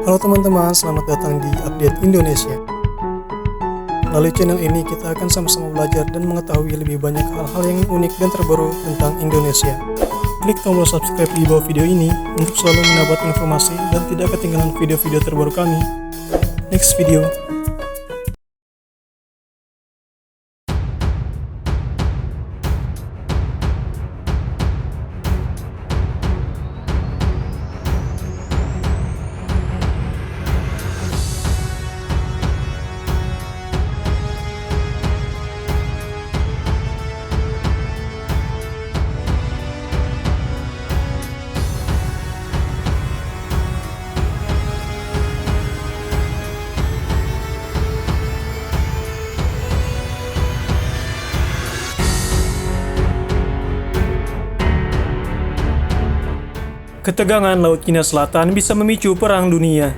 Halo teman-teman, selamat datang di Update Indonesia. Melalui channel ini kita akan sama-sama belajar dan mengetahui lebih banyak hal-hal yang unik dan terbaru tentang Indonesia. Klik tombol subscribe di bawah video ini untuk selalu mendapat informasi dan tidak ketinggalan video-video terbaru kami. Next video. Ketegangan Laut Cina Selatan bisa memicu perang dunia.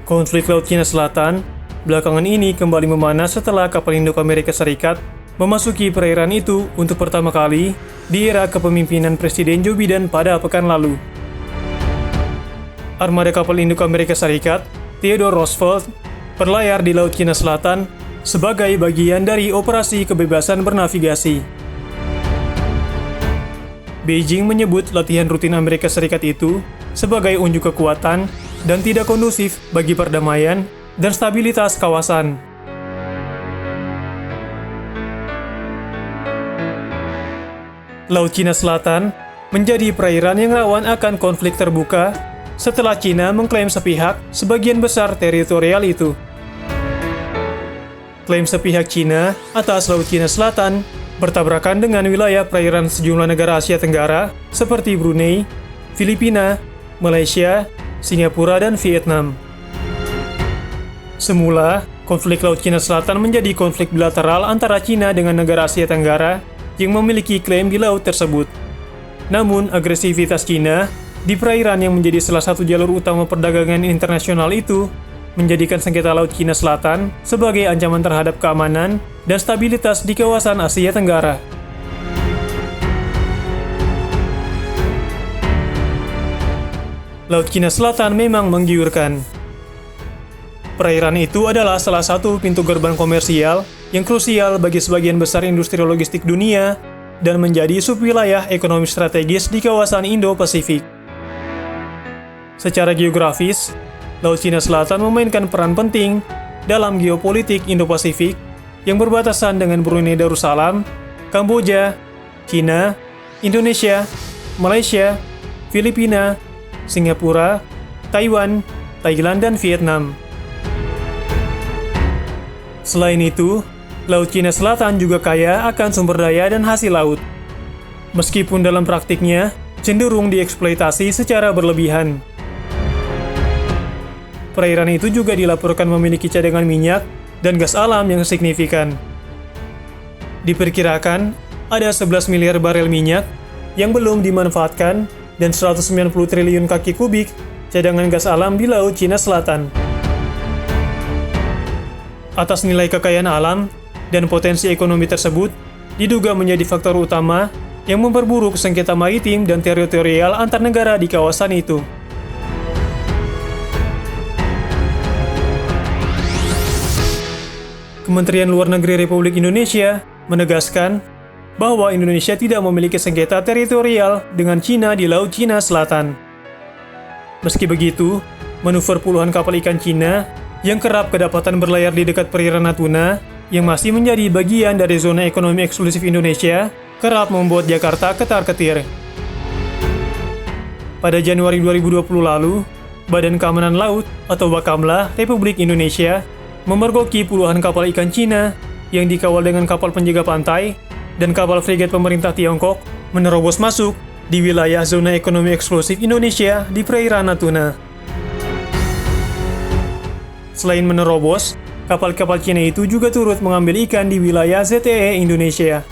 Konflik Laut Cina Selatan belakangan ini kembali memanas setelah kapal induk Amerika Serikat memasuki perairan itu untuk pertama kali di era kepemimpinan Presiden Joe Biden pada pekan lalu. Armada kapal induk Amerika Serikat, Theodore Roosevelt, berlayar di Laut Cina Selatan sebagai bagian dari operasi kebebasan bernavigasi. Beijing menyebut latihan rutin Amerika Serikat itu sebagai unjuk kekuatan dan tidak kondusif bagi perdamaian dan stabilitas kawasan. Laut Cina Selatan menjadi perairan yang rawan akan konflik terbuka setelah Cina mengklaim sepihak sebagian besar teritorial itu. Klaim sepihak Cina atas Laut Cina Selatan bertabrakan dengan wilayah perairan sejumlah negara Asia Tenggara seperti Brunei, Filipina, Malaysia, Singapura, dan Vietnam. Semula, konflik Laut Cina Selatan menjadi konflik bilateral antara Cina dengan negara Asia Tenggara yang memiliki klaim di laut tersebut. Namun, agresivitas Cina di perairan yang menjadi salah satu jalur utama perdagangan internasional itu menjadikan sengketa Laut Cina Selatan sebagai ancaman terhadap keamanan dan stabilitas di kawasan Asia Tenggara. Laut Cina Selatan memang menggiurkan. Perairan itu adalah salah satu pintu gerbang komersial yang krusial bagi sebagian besar industri logistik dunia dan menjadi subwilayah ekonomi strategis di kawasan Indo-Pasifik. Secara geografis, Laut Cina Selatan memainkan peran penting dalam geopolitik Indo-Pasifik yang berbatasan dengan Brunei Darussalam, Kamboja, Cina, Indonesia, Malaysia, Filipina, Singapura, Taiwan, Thailand, dan Vietnam. Selain itu, Laut Cina Selatan juga kaya akan sumber daya dan hasil laut. Meskipun dalam praktiknya cenderung dieksploitasi secara berlebihan. Perairan itu juga dilaporkan memiliki cadangan minyak dan gas alam yang signifikan. Diperkirakan ada 11 miliar barel minyak yang belum dimanfaatkan dan 190 triliun kaki kubik cadangan gas alam di Laut Cina Selatan. Atas nilai kekayaan alam dan potensi ekonomi tersebut diduga menjadi faktor utama yang memperburuk sengketa maritim dan teritorial antar negara di kawasan itu. Kementerian Luar Negeri Republik Indonesia menegaskan bahwa Indonesia tidak memiliki sengketa teritorial dengan Cina di Laut Cina Selatan. Meski begitu, manuver puluhan kapal ikan Cina yang kerap kedapatan berlayar di dekat perairan Natuna yang masih menjadi bagian dari zona ekonomi eksklusif Indonesia kerap membuat Jakarta ketar-ketir. Pada Januari 2020 lalu, Badan Keamanan Laut atau Bakamla Republik Indonesia memergoki puluhan kapal ikan Cina yang dikawal dengan kapal penjaga pantai dan kapal frigat pemerintah Tiongkok menerobos masuk di wilayah zona ekonomi eksklusif Indonesia di perairan Natuna. Selain menerobos, kapal-kapal Cina itu juga turut mengambil ikan di wilayah ZTE Indonesia.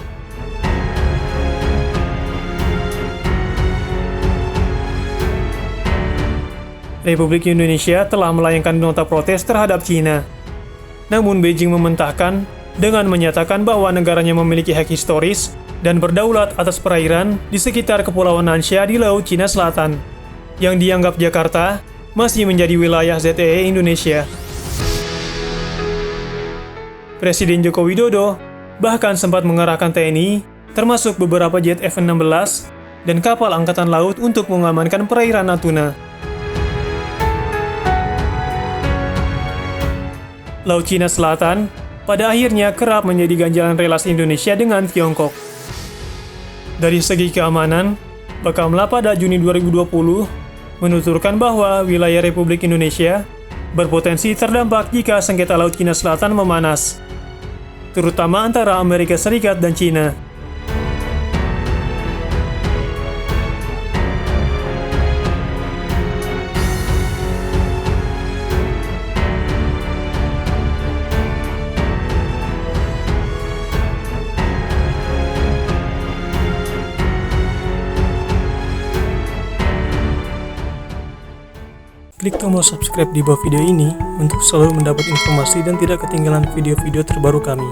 Republik Indonesia telah melayangkan nota protes terhadap Cina. Namun Beijing mementahkan dengan menyatakan bahwa negaranya memiliki hak historis dan berdaulat atas perairan di sekitar Kepulauan Nansha di Laut Cina Selatan, yang dianggap Jakarta masih menjadi wilayah ZEE Indonesia. Presiden Joko Widodo bahkan sempat mengerahkan TNI, termasuk beberapa jet F-16 dan kapal angkatan laut untuk mengamankan perairan Natuna. Laut Cina Selatan pada akhirnya kerap menjadi ganjalan relasi Indonesia dengan Tiongkok. Dari segi keamanan, Bakamla pada Juni 2020 menuturkan bahwa wilayah Republik Indonesia berpotensi terdampak jika sengketa Laut Cina Selatan memanas, terutama antara Amerika Serikat dan Cina. Klik tombol subscribe di bawah video ini untuk selalu mendapat informasi dan tidak ketinggalan video-video terbaru kami.